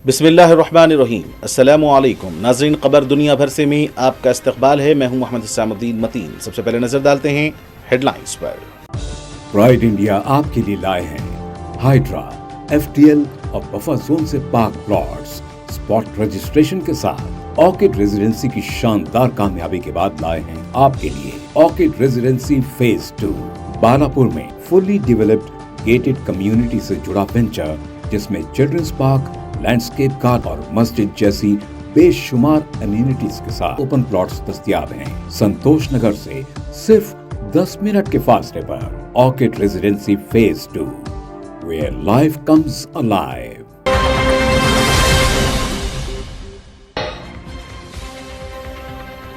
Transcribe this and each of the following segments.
बिस्मिल्लाहिर्रहमानिर्रहीम। अस्सलामु अलैकुम नाज़रीन, खबर दुनिया भर से में आपका इस्तकबाल है। मैं हूं मोहम्मद इस्लामुद्दीन मतीन। सबसे पहले नजर डालते हैं हेडलाइंस पर। प्राइड इंडिया आपके लिए लाए हैं हाइड्रा, एफटीएल और बफर जोन से पाक प्लॉट्स स्पॉट रजिस्ट्रेशन के साथ। ऑर्किड रेजिडेंसी की शानदार कामयाबी के बाद लाए हैं आपके लिए ऑर्किड रेजिडेंसी फेज 2 बालापुर में फुल्ली डेवलप्ड गेटेड कम्युनिटी से जुड़ा वेंचर, जिसमें चिल्ड्रंस पार्क, लैंडस्केप गार्डन और मस्जिद जैसी बेशुमार एमिनिटीज के साथ ओपन प्लॉट्स दस्तयाब हैं। संतोष नगर से सिर्फ 10 मिनट के फासले पर orchid residency phase 2, where life comes alive.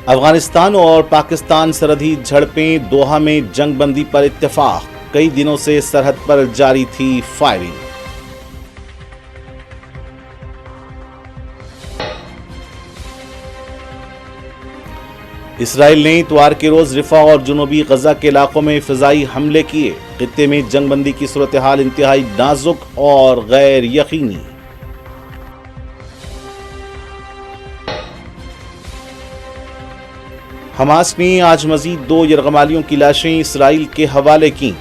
Afghanistan और पाकिस्तान सरहदी झड़पें, दोहा में जंगबंदी पर इत्तेफाक। कई दिनों से सरहद पर जारी थी फायरिंग। इसराइल ने इतवार के रोज रिफा और जुनूबी गजा के इलाकों में फिजाई हमले किए। खित्ते में जंगबंदी की सूरत हाल इंतहाई नाजुक और गैर यकीनी। हमास ने आज मजीद 2 यरगमालियों की लाशें इसराइल के हवाले की।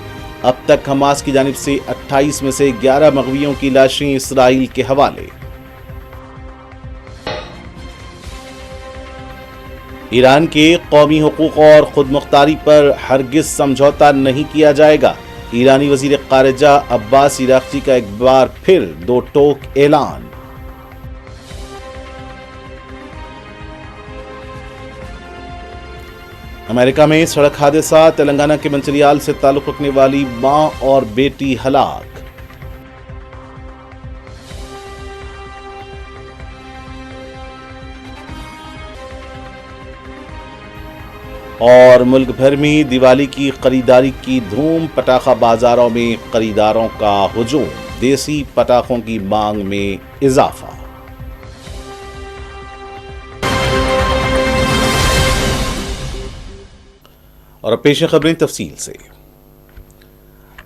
अब तक हमास की जानिब से 28 में से 11 मगवियों की लाशें इसराइल के हवाले। ईरान के कौमी हुकूक और खुद मुख्तारी पर हरगिज समझौता नहीं किया जाएगा। ईरानी वजीर खारिजा अब्बास इराक्ची का एक बार फिर 2 टोक ऐलान। अमेरिका में सड़क हादसा, तेलंगाना के मंचिलियाल से ताल्लुक रखने वाली मां और बेटी हलाक। और मुल्क भर में दिवाली की खरीदारी की धूम, पटाखा बाजारों में खरीदारों का हुजूम, देसी पटाखों की मांग में इजाफा। और अब पेश खबरें तफसील से।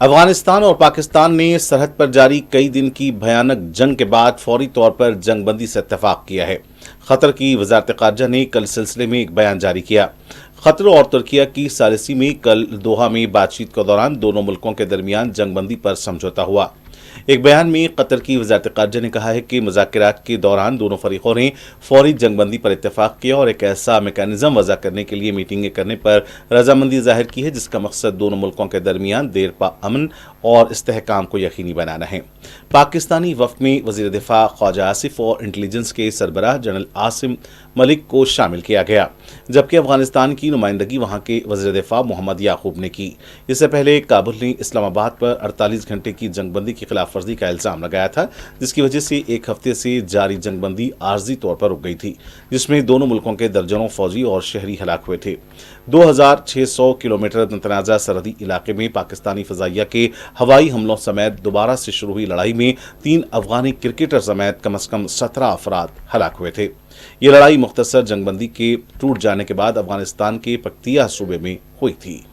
अफगानिस्तान और पाकिस्तान ने सरहद पर जारी कई दिन की भयानक जंग के बाद फौरी तौर पर जंगबंदी से इत्तेफाक किया है। खतर की वजारत खारजा ने कल सिलसिले में एक बयान जारी किया। खतर और तुर्किया की सालिसी में कल दोहा में बातचीत के दौरान दोनों मुल्कों के दरमियान जंगबंदी पर समझौता हुआ। एक बयान में कतर की वजारत खारजा ने कहा है कि मुज़ाकरात के दौरान दोनों फरीकों ने फौरी जंगबंदी पर इत्तेफाक किया और एक ऐसा मैकेनिज्म वज़ा करने के लिए मीटिंगें करने पर रजामंदी जाहिर की है, जिसका मकसद दोनों मुल्कों के दरमियान देरपा अमन और इस्तेहकाम को यकीनी बनाना है। पाकिस्तानी वफ़द में वज़ीर दिफा ख्वाजा आसिफ और इंटेलिजेंस के सरबराह जनरल आसिम मलिक को शामिल किया गया, जबकि अफगानिस्तान की नुमाइंदगी वहां के वज़ीर दिफा मोहम्मद याकूब ने की। इससे पहले काबुल ने इस्लामाबाद पर 48 घंटे की जंगबंदी की खिलाफ वर्जी का इल्जाम लगाया था, जिसकी वजह से एक हफ्ते से जारी जंगबंदी आर्जी तौर पर रुक गई थी, जिसमें दोनों मुल्कों के दर्जनों फौजी और शहरी हलाक हुए थे। 2600 किलोमीटर मुतनाज़ा सरहदी इलाके में पाकिस्तानी फ़ज़ाइया के हवाई हमलों समेत दोबारा से शुरू हुई लड़ाई में 3 अफगानी क्रिकेटर समेत कम से कम 17 अफराद हलाक हुए थे। ये लड़ाई मुख्तसर जंगबंदी के टूट जाने के बाद अफगानिस्तान के पख्तिया सूबे में हुई थी।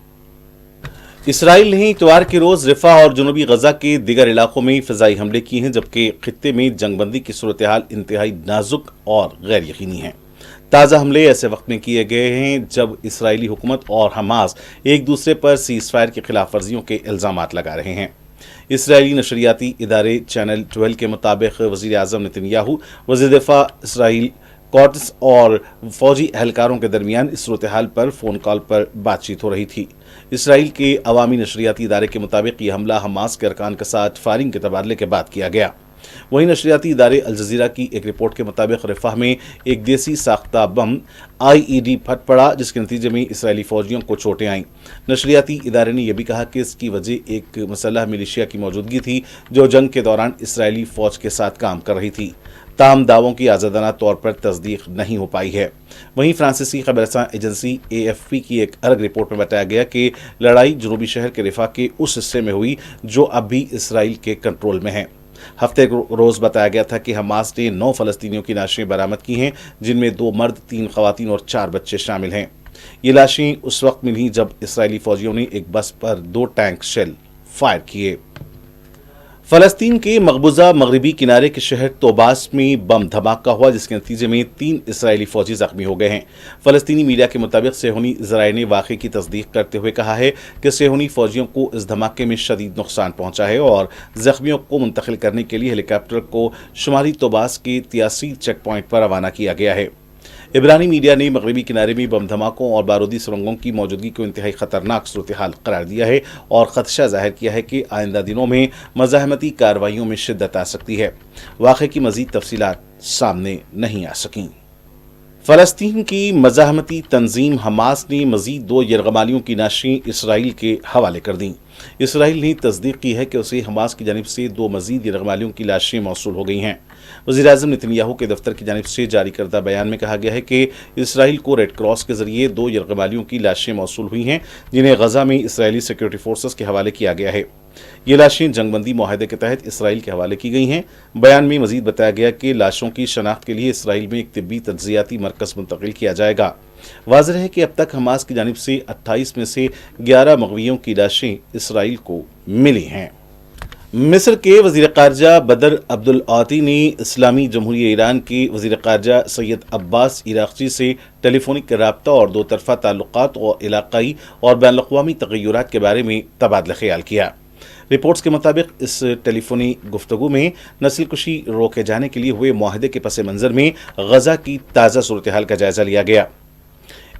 इसराइल ने इतवार के रोज रिफा और जुनूबी गजा के दिगर इलाकों में फिजाई हमले किए हैं, जबकि खित्ते में जंगबंदी की सूरत हाल इंतहाई नाजुक और गैर यकीनी है। ताज़ा हमले ऐसे वक्त में किए गए हैं जब इसराइली हुकूमत और हमास एक दूसरे पर सीज़ फायर की खिलाफ वर्जियों के इल्जामात लगा रहे हैं। इसराइली नशरियाती इदारे चैनल 12 के मुताबिक वज़ीर आज़म नेतन्याहू, वज़ीर दिफा इसराइल कॉट्स और फौजी एहलकारों के दरमियान इस सूरत हाल पर फ़ोन कॉल पर बातचीत हो रही थी। इसराइल के अवामी नशरियाती इदारे के मुताबिक यह हमला हमास के अरकान के साथ फायरिंग के तबादले के बाद किया गया। वहीं नशरियाती इदारे अल जज़ीरा की एक रिपोर्ट के मुताबिक रिफाह में एक देसी साख्ता बम IED फट पड़ा, जिसके नतीजे में इसराइली फौजियों को चोटें आईं। नशरियाती इदारे ने यह भी कहा कि इसकी वजह एक मुसल्लह मिलिशिया की मौजूदगी थी, जो जंग के दौरान इसराइली फौज के साथ काम कर रही थी। ताम दावों की आज़ादाना तौर पर तस्दीक नहीं हो पाई है। वहीं फ्रांसीसी खबरसां एजेंसी AFP की एक अलग रिपोर्ट में बताया गया कि लड़ाई जनूबी शहर के रिफा के उस हिस्से में हुई जो अब भी इसराइल के कंट्रोल में है। हफ्ते रोज बताया गया था कि हमास ने 9 फ़लस्तीनियों की लाशें बरामद की हैं, जिनमें 2 मर्द, 3 ख़वातीन और 4 बच्चे शामिल हैं। ये लाशें उस वक्त मिली जब इसराइली फौजियों ने एक बस पर 2 टैंक शेल फायर किए। फलस्तीन के मकबूजा मगरबी किनारे के शहर तोबास में बम धमाका हुआ, जिसके नतीजे में 3 इसराइली फौजी जख्मी हो गए हैं। फलस्तीनी मीडिया के मुताबिक सेहूनी ज़राए ने वाक़े की तस्दीक करते हुए कहा है कि सेहूनी फौजियों को इस धमाके में शदीद नुकसान पहुंचा है और जख्मियों को मुंतकिल करने के लिए हेलीकॉप्टर को शुमाली तोबास के तियासीर चेक पॉइंट पर रवाना किया गया है। इब्रानी मीडिया ने मगरबी किनारे में बम धमाकों और बारूदी सुरंगों की मौजूदगी को इंतहाई खतरनाक सूरत हाल करार दिया है और खदशा जाहिर किया है कि आइंदा दिनों में मज़ाहमती कार्रवाइयों में शिद्दत आ सकती है। वाक़े की मज़ीद तफसीलात सामने नहीं आ सकीं। फ़लस्तीन की मज़ाहमती तंजीम हमास ने मज़ीद 2 यरगमालियों की नाशें इसराइल के हवाले कर दी। इसराइल ने तस्दीक की है कि उसे हमास की जानिब से 2 मज़ीद यरगमालियों की लाशें मौसूल हो गई हैं। वज़ीर-ए-आज़म नेतन्याहू के दफ्तर की जानिब से जारी करदा बयान में कहा गया है कि इसराइल को रेड क्रॉस के जरिए 2 यरगमालियों की लाशें मौसूल हुई हैं, जिन्हें गजा में इसराइली सिक्योरिटी फोर्सेस के हवाले किया गया है। ये लाशें जंगबंदी मुआहदे के तहत इसराइल के हवाले की गई हैं। बयान में मजीद बताया गया कि लाशों की शनाख्त के लिए इसराइल में एक तिब्बी तज्जियाती मरकज़ मुंतकिल किया जाएगा। वाज़ेह है कि अब तक हमास की जानिब से 28 में से 11 मग़वियों की लाशें इसराइल को मिली हैं। मिस्र के वज़ीर ख़ारजा बदर अब्दुल आती ने इस्लामी जमहूरिया ईरान के वज़ीर ख़ारजा सैयद अब्बास इराक़ची से टेलीफोनिक राब्ता और 2 तरफ़ा ताल्लुक़ात और इलाक़ाई और बैनुल-अक़वामी तग़य्युरात के बारे में तबादला ख़याल किया। रिपोर्ट्स के मुताबिक इस टेलीफोनी गुफ्तगू में नस्ल कुशी रोके जाने के लिए हुए मुआहदे के पस मंज़र में गजा की ताज़ा सूरत हाल का जायज़ा लिया गया।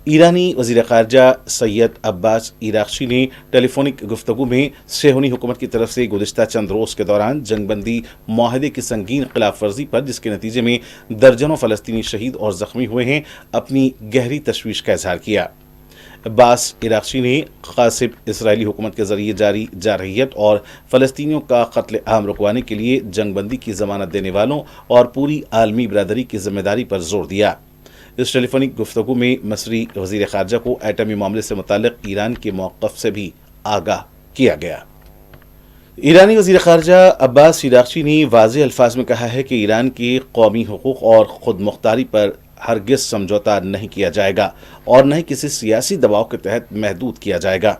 ईरानी वज़ीर ख़ारजा सैयद अब्बास इराक़ची ने टेलीफोनिक गुफ्तगू में सेहूनी हुकूमत की तरफ से गुज़िश्ता चंद रोज़ के दौरान जंगबंदी मुआहदे की संगीन खिलाफ वर्जी पर, जिसके नतीजे में दर्जनों फ़लस्तीनी शहीद और ज़ख्मी हुए हैं, अपनी गहरी तशवीश का इज़हार किया। अब्बास इराक़ची ने ग़ासिब इसराइली हुकूमत के ज़रिए जारी जारहियत और फ़लस्तीनियों का कत्ल आम रुकवाने के लिए जंगबंदी की ज़मानत देने वालों और पूरी आलमी बरादरी की ज़िम्मेदारी पर जोर दिया। इस टेलीफोनिक गुफ्तगू में मसरी वज़ीर ख़ारजा को एटमी मामले से मुताल्लिक़ ईरान के मौक़िफ़ से भी आगाह किया गया। ईरानी वज़ीर ख़ारजा अब्बास इराक़ची ने वाज़ेह अल्फाज में कहा है कि ईरान के कौमी हुकूक़ और ख़ुद मुख्तारी पर हरगिज़ समझौता नहीं किया जाएगा और न ही किसी सियासी दबाव के तहत महदूद किया जाएगा।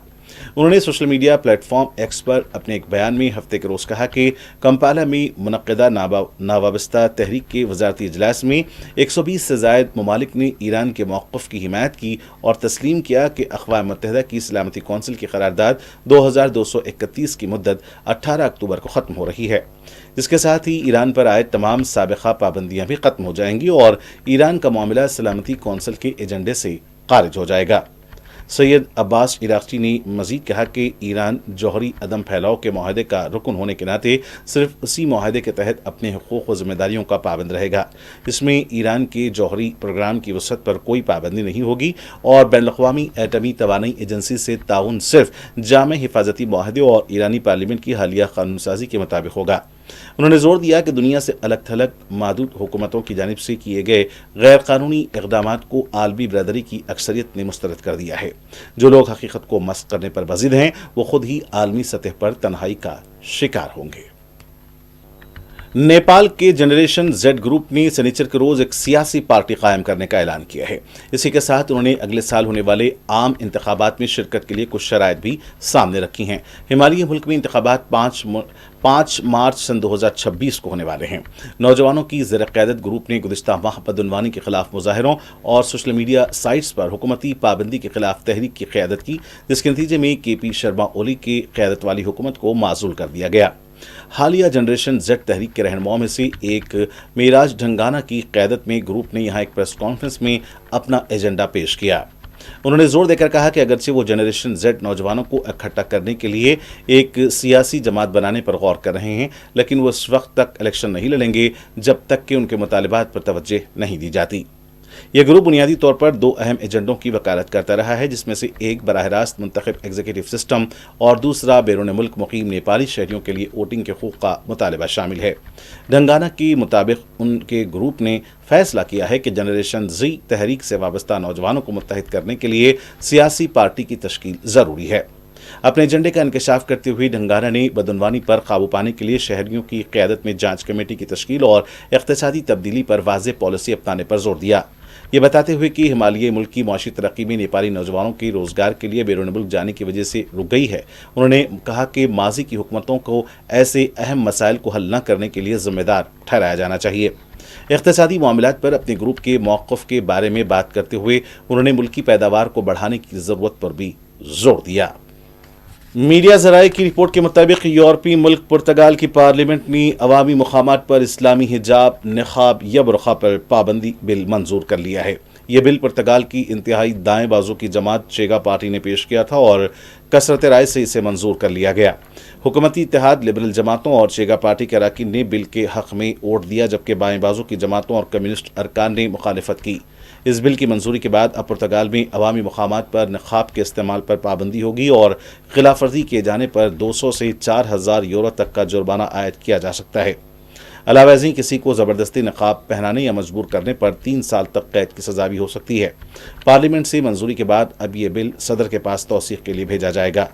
उन्होंने सोशल मीडिया प्लेटफॉर्म एक्स पर अपने एक बयान में हफ्ते के रोज़ कहा कि कंपाला में मुनक़्क़दा नावाबस्ता तहरीक के वज़ारती इजलास में 120 से ज़ायद ममालिक ने ईरान के मौक़िफ़ की हिमायत की और तस्लीम किया कि अक़वाम मुत्तहिदा की सलामती कौंसिल की क़रारदाद 2231 की मुद्दत 18 अक्टूबर को ख़त्म हो रही है, जिसके साथ ही ईरान पर आए तमाम साबिक़ा पाबंदियाँ भी ख़त्म हो जाएंगी और ईरान का मामला सलामती कौंसिल के एजेंडे से ख़ारिज हो जाएगा। सैयद अब्बास इराक़ची ने मज़ीद कहा कि ईरान जौहरी अदम फैलाव के मुआहदे का रुकन होने के नाते सिर्फ उसी मुआहदे के तहत अपने हुकूक़ व ज़िम्मेदारियों का पाबंद रहेगा। इसमें ईरान के जौहरी प्रोग्राम की वसअत पर कोई पाबंदी नहीं होगी और बैनुल-अक़वामी एटमी तवानाई एजेंसी से ताउन सिर्फ जामे हिफाजती मुआहदे और ईरानी पार्लियामेंट की हालिया कानून साजी के मुताबिक होगा। उन्होंने जोर दिया कि दुनिया से अलग थलग मादूद हुकूमतों की जानिब से किए गए गैर कानूनी इक़दामात को आलमी बरादरी की अक्सरियत ने मुस्तरद कर दिया है। जो लोग हकीकत को मस्क करने पर बज़िद हैं, वो खुद ही आलमी सतह पर तन्हाई का शिकार होंगे। नेपाल के जनरेशन जेड ग्रुप ने शनिचर के रोज एक सियासी पार्टी कायम करने का ऐलान किया है। इसी के साथ उन्होंने अगले साल होने वाले आम इंतखाबात में शिरकत के लिए कुछ शराइत भी सामने रखी हैं। हिमालयी मुल्क में इंतखाबात 5 मार्च सन 2026 को होने वाले हैं। नौजवानों की ज़ेर क़यादत ग्रुप ने गुज़िश्ता माह बदउनवानी के खिलाफ मुजाहरों और सोशल मीडिया साइट्स पर हुकूमती पाबंदी के खिलाफ तहरीक की क़यादत की, जिसके नतीजे में KP शर्मा ओली की क़यादत वाली हुकूमत को माज़ूल कर दिया गया। हालिया जनरेशन जेड तहरीक के रहनुमाओं में से एक मेराज ढंगाना की क़यादत में ग्रुप ने यहाँ एक प्रेस कॉन्फ्रेंस में अपना एजेंडा पेश किया। उन्होंने जोर देकर कहा कि अगरचे वो जनरेशन जेड नौजवानों को इकट्ठा करने के लिए एक सियासी जमात बनाने पर गौर कर रहे हैं, लेकिन वो उस वक्त तक इलेक्शन नहीं लड़ेंगे जब तक कि उनके मुतालिबात पर तवज्जो नहीं दी जाती। यह ग्रुप बुनियादी तौर पर 2 अहम एजेंडों की वकालत करता रहा है, जिसमें से एक बराह रास्त मुंतखब एग्जीक्यूटिव सिस्टम और दूसरा बैरून मुल्क मुकीम नेपाली शहरियों के लिए वोटिंग के हकूक़ का मुतालबा शामिल है। ढंगाना के मुताबिक उनके ग्रुप ने फैसला किया है कि जनरेशन जी तहरीक से वाबस्ता नौजवानों को मुत्तहिद करने के लिए सियासी पार्टी की तश्कील ज़रूरी है। अपने एजेंडे का इंकशाफ करते हुए ढंगाना ने बदउनवानी पर काबू पाने के लिए शहरियों की क़यादत में जांच कमेटी की तश्कील और इक़्तिसादी तब्दीली पर वाज़ेह पॉलिसी अपनाने पर जोर दिया। ये बताते हुए कि हिमालयी मुल्क की मौशी तरक्की में नेपाली नौजवानों के रोजगार के लिए बैरून मुल्क जाने की वजह से रुक गई है। उन्होंने कहा कि माजी की हुकूमतों को ऐसे अहम मसाइल को हल न करने के लिए जिम्मेदार ठहराया जाना चाहिए। इक़्तिसादी मामलात पर अपने ग्रुप के मौक़िफ़ के बारे में बात करते हुए उन्होंने मुल्क की पैदावार को बढ़ाने की ज़रूरत पर भी जोर दिया। मीडिया ज़राए की रिपोर्ट के मुताबिक यूरोपीय मुल्क पुर्तगाल की पार्लियामेंट ने अवामी मुक़ामात पर इस्लामी हिजाब, निक़ाब या बुरक़ा पर पाबंदी बिल मंजूर कर लिया है। यह बिल पुर्तगाल की इंतहाई दाएं बाजू की जमात चेगा पार्टी ने पेश किया था और कसरत राय से इसे मंजूर कर लिया गया। हुकूमती इत्तेहाद, लिबरल जमातों और चेगा पार्टी के अरकान ने बिल के हक़ में वोट दिया, जबकि बाएं बाजू की जमातों और कम्युनिस्ट अरकान ने मुखालिफत की। इस बिल की मंजूरी के बाद अब पुर्तगाल में अवामी मुक़ामात पर निक़ाब के इस्तेमाल पर पाबंदी होगी और खिलाफ वर्जी किए जाने पर 200 से 4000 यूरो तक का जुर्माना आयद किया जा सकता है। अलावा ज़ी किसी को ज़बरदस्ती नक़ाब पहनाने या मजबूर करने पर 3 साल तक कैद की सज़ा भी हो सकती है। पार्लियामेंट से मंजूरी के बाद अब ये बिल सदर के पास तौसीक़ के लिए भेजा जाएगा।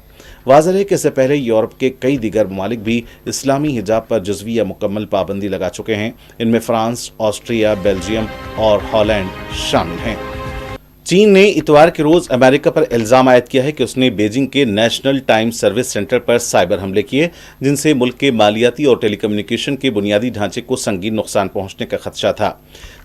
वाज़ेह है कि इससे पहले यूरोप के कई दीगर ममालिक भी इस्लामी हिजाब पर जुज़वी या मुकम्मल पाबंदी लगा चुके हैं। इनमें फ्रांस, ऑस्ट्रिया, बेल्जियम और हॉलैंड शामिल हैं। चीन ने इतवार के रोज अमेरिका पर इल्जाम आयद किया है कि उसने बीजिंग के नेशनल टाइम सर्विस सेंटर पर साइबर हमले किए, जिनसे मुल्क के मालियाती और टेलीकम्युनिकेशन के बुनियादी ढांचे को संगीन नुकसान पहुंचने का खदशा था।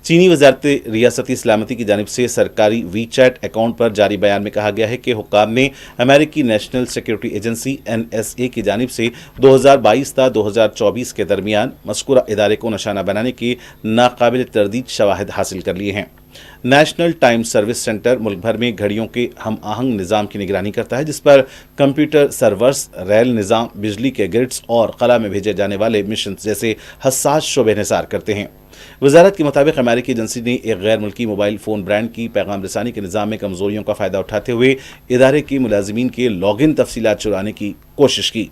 चीनी वजारत रियासती सलामती की जानिब से सरकारी वीचैट अकाउंट पर जारी बयान में कहा गया है कि हुक्काम ने अमेरिकी नेशनल सिक्योरिटी एजेंसी NSA की जानिब से 2022 था 2024 के दरमियान मज़कूरा इदारे को निशाना बनाने के नाकाबिल तरदीद शवाहिद हासिल कर लिए हैं। नेशनल टाइम सर्विस सेंटर मुल्क भर में घड़ियों के हम आहंग निज़ाम की निगरानी करता है, जिस पर कंप्यूटर सर्वर्स, रेल निज़ाम, बिजली के ग्रिड्स और खला में भेजे जाने वाले मिशन जैसे हसास शोबे निसार करते हैं। वजारत के मुताबिक अमेरिकी एजेंसी ने एक गैर मुल्की मोबाइल फ़ोन ब्रांड की पैगाम रसानी के निज़ाम में कमज़ोरियों का फ़ायदा उठाते हुए इदारे के मुलाजिमीन के लॉगिन तफसीलात चुराने की कोशिश की।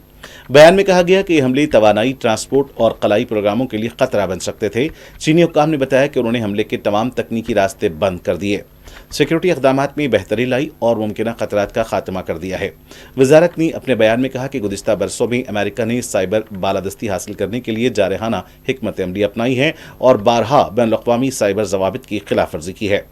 बयान में कहा गया कि हमले तवानाई, ट्रांसपोर्ट और कलाई प्रोग्रामों के लिए खतरा बन सकते थे। चीनी हुक्काम ने बताया कि उन्होंने हमले के तमाम तकनीकी रास्ते बंद कर दिए, सिक्योरिटी इक़दामात में बेहतरी लाई और मुमकिन खतरात का खात्मा कर दिया है। वजारत ने अपने बयान में कहा कि गुज़िश्ता बरसों में अमेरिका ने साइबर बालादस्ती हासिल करने के लिए जारहाना हिकमत अमली अपनाई है और बारहा बैनुल-अक़वामी साइबर ज़वाबित की खिलाफ वर्जी की है।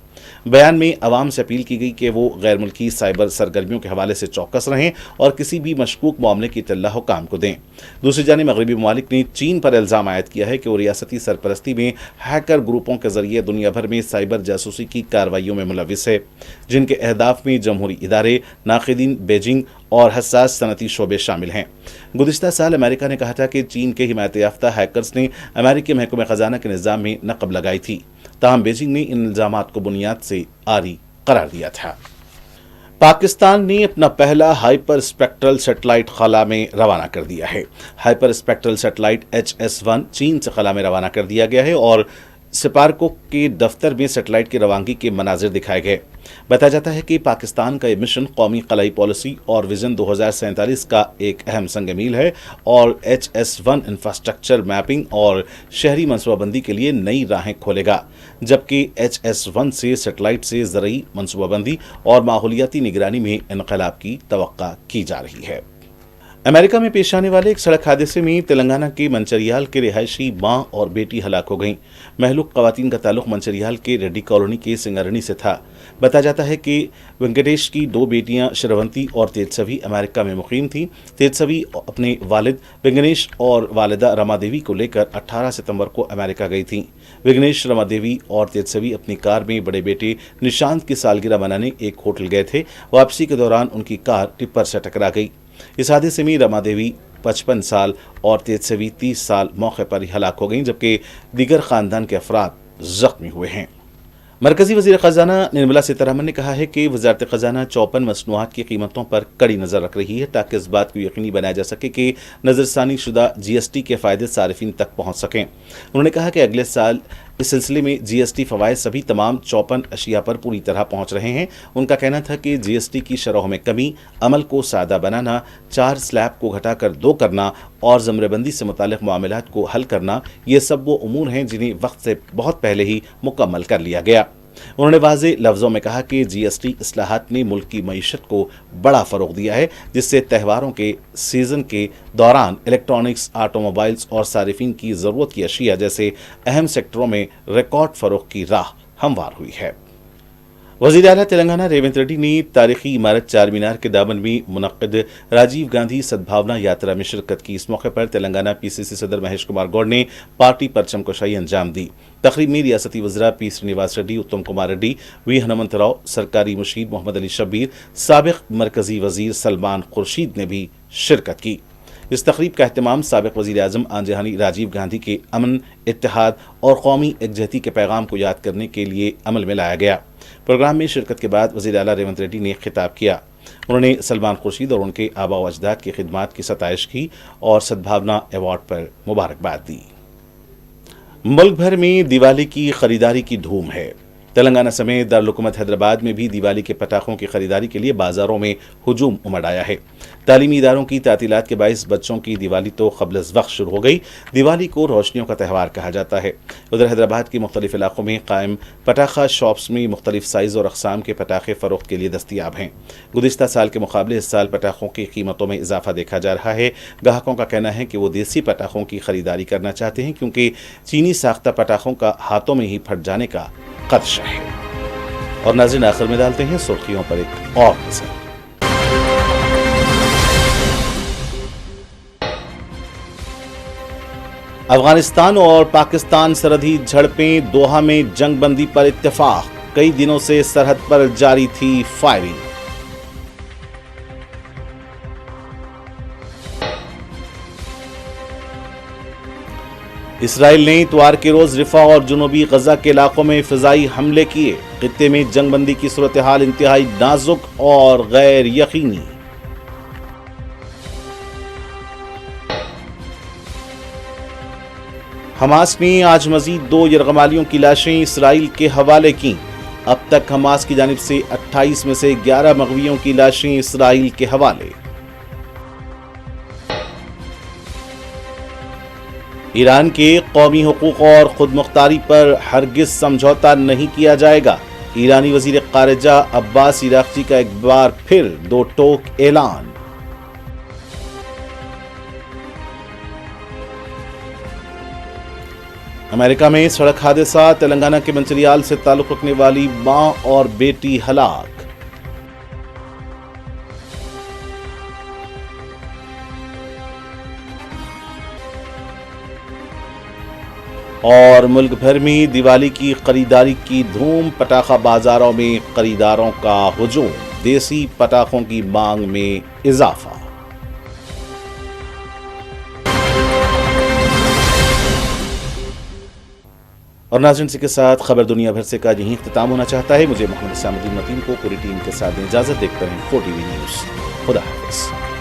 बयान में अवाम से अपील की गई कि वो गैर मुल्की साइबर सरगर्मियों के हवाले से चौकस रहें और किसी भी मशकूक मामले की इत्तला हुक्काम को दें। दूसरी जानिब मगरबी ममालिक ने चीन पर इल्ज़ाम आयद किया है कि वो रियासती सरपरस्ती में हैकर ग्रुपों के जरिए दुनिया भर में साइबर जासूसी की कार्रवाइयों में मुलविस है, जिनके अहदाफ में जमहूरी इदारे, नाक़िदीन, बीजिंग और हसास सनती शोबे शामिल हैं। गुज़िश्ता साल अमेरिका ने कहा था कि चीन के हिमायत याफ्ता हैकर्स ने अमेरिकी महकमे ख़जाना के निज़ाम में नक़ब लगाई थी। ताहम बीजिंग ने इन इल्ज़ामात को बुनियाद से आरी करार दिया था। पाकिस्तान ने अपना पहला हाइपर स्पेक्ट्रल सैटेलाइट खला में रवाना कर दिया है। हाइपर स्पेक्ट्रल सैटेलाइट HS-1 चीन से खला में रवाना कर दिया गया है और सिपारको के दफ्तर में सैटेलाइट की रवानगी के मनाजिर दिखाए गए। बताया जाता है कि पाकिस्तान का यह मिशन कौमी खलाई पॉलिसी और विजन 2047 का एक अहम संग मील है और HS-1 इंफ्रास्ट्रक्चर मैपिंग और शहरी मनसूबाबंदी के लिए नई राहें खोलेगा, जबकि HS-1 से सैटेलाइट से ज़रई मनसूबाबंदी और माहौलियाती निगरानी में इनकलाब की तवक्का की जा रही है। अमेरिका में पेश आने वाले एक सड़क हादसे में तेलंगाना के मंचरियाल के रिहायशी मां और बेटी हलाक हो गईं। महलूक खवातीन का ताल्लुक मंचरियाल के रेड्डी कॉलोनी के सिंगारनी से था। बताया जाता है कि वेंकटेश की 2 बेटियां श्रवंती और तेजस्वी अमेरिका में मुकीम थीं। तेजस्वी अपने वालिद वेंकटेश और वालिदा रमा देवी को लेकर 18 सितंबर को अमेरिका गई थीं। वेंकटेश, रमा देवी और तेजस्वी अपनी कार में बड़े बेटे निशांत की सालगिरह मनाने एक होटल गए थे। वापसी के दौरान उनकी कार टिप्पर से टकरा गई। इस हादसे में रमा देवी 55 साल और तेजस्वी 30 साल मौके पर ही हलाक हो गईं, जबकि दीगर खानदान के अफराद जख्मी हुए हैं। मरकजी वज़ीर ख़ज़ाना निर्मला सीतारमन ने कहा है कि वज़ारत ख़ज़ाना 54 मसनूआत की कीमतों पर कड़ी नज़र रख रही है ताकि इस बात को यकीनी बनाया जा सके कि नज़रसानी शुदा GST के फ़ायदे सारिफिन तक पहुँच सकें। उन्होंने कहा कि अगले साल इस सिलसिले में GST फ़वाइद सभी तमाम 54 अशिया पर पूरी तरह पहुँच रहे हैं। उनका कहना था कि GST की शरह में कमी, अमल को सादा बनाना, 4 स्लैब को घटाकर 2 करना और ज़मरेबंदी से मुताल्लिक़ मामलात को हल करना, ये सब वो उमूर हैं जिन्हें वक्त से बहुत पहले ही मुकम्मल कर लिया गया। उन्होंने वाज़ेह लफ्ज़ों में कहा कि GST इस्लाहात ने मुल्क की मईशत को बड़ा फ़रोग़ दिया है, जिससे त्योहारों के सीज़न के दौरान इलेक्ट्रॉनिक्स, ऑटोमोबाइल्स और सारिफिन की ज़रूरत की अशिया जैसे अहम सेक्टरों में रिकॉर्ड फ़रोग़ की राह हमवार हुई है। वज़ीर आला तेलंगाना रेवंत रेड्डी ने तारीखी इमारत चार मीनार के दामन में मुनक्किद राजीव गांधी सद्भावना यात्रा में शिरकत की। इस मौके पर तेलंगाना पीसीसी सदर महेश कुमार गौड़ ने पार्टी परचम कुशाई अंजाम दी। तकरीब में रियासती वज़रा पी श्रीनिवास रेड्डी, उत्तम कुमार रेड्डी, वी हनुमंतराव, सरकारी मुशीर मोहम्मद अली शब्बीर, साबिक मरकजी वज़ीर सलमान खुर्शीद ने भी शिरकत की। इस तकरीब का एहतमाम साबिक वज़ीर आज़म आंजहानी राजीव गांधी के अमन, इत्तेहाद और कौमी एकजहती के पैगाम को याद करने के लिए अमल में लाया गया। प्रोग्राम में शिरकत के बाद वज़ीर आला रेवंत रेड्डी ने खिताब किया। उन्होंने सलमान खुर्शीद और उनके आबा व अजदाद की खिदमात की सताइश की और सद्भावना अवार्ड पर मुबारकबाद दी। मुल्क भर में दिवाली की खरीदारी की धूम है। तेलंगाना समेत दारुल-हुकूमत हैदराबाद में भी दिवाली के पटाखों की खरीदारी के लिए बाजारों में हुजूम उमड़ आया है। तालीमी इदारों की तातीलात के बाइस बच्चों की दिवाली तो क़ब्ल वक्त शुरू हो गई। दिवाली को रोशनियों का त्यौहार कहा जाता है। उधर हैदराबाद के मुख्तलिफ इलाकों में कायम पटाखा शॉप्स में मुख्तलिफ साइज़ और अक़साम के पटाखे फ़रोख्त के लिए दस्तियाब हैं। गुज़िश्ता साल के मुकाबले इस साल पटाखों की कीमतों में इजाफा देखा जा रहा है। ग्राहकों का कहना है कि वो देसी पटाखों की खरीदारी करना चाहते हैं क्योंकि चीनी साख्ता पटाखों का हाथों में ही फट जाने का खदशा है। और नाज़रीन, आखिर में डालते हैं सुर्खियों पर एक और नज़र। अफगानिस्तान और पाकिस्तान सरहदी झड़पें, दोहा में जंगबंदी पर इत्तेफाक। कई दिनों से सरहद पर जारी थी फायरिंग। इसराइल ने इतवार के रोज रिफा और जुनूबी गजा के इलाकों में फिजाई हमले किए। खित्ते में जंगबंदी की सूरत हाल इंतहाई नाजुक और गैर यकीनी। हमास ने आज मजीद 2 यरगमालियों की लाशें इसराइल के हवाले की। अब तक हमास की जानिब से 28 में से 11 मग़वियों की लाशें इसराइल के हवाले। ईरान के कौमी हुकूक और खुद मुख्तारी पर हरगिज समझौता नहीं किया जाएगा। ईरानी वज़ीर ख़ारिजा अब्बास इराक़ची का एक बार फिर 2 टोक ऐलान। अमेरिका में सड़क हादसा, तेलंगाना के मंचिरियाल से ताल्लुक़ रखने वाली मां और बेटी हलाक। और मुल्क भर में दिवाली की खरीदारी की धूम, पटाखा बाजारों में खरीदारों का हुजूम, देसी पटाखों की मांग में इजाफा। और नाज़रीन, इसी के साथ खबर दुनिया भर से का यहीं इख्तिताम होना चाहता है। मुझे मोहम्मद सामुद्दीन मतीन को पूरी टीम के साथ इजाजत। देखते रहें 4TV न्यूज़। खुदा हाफ़िज़।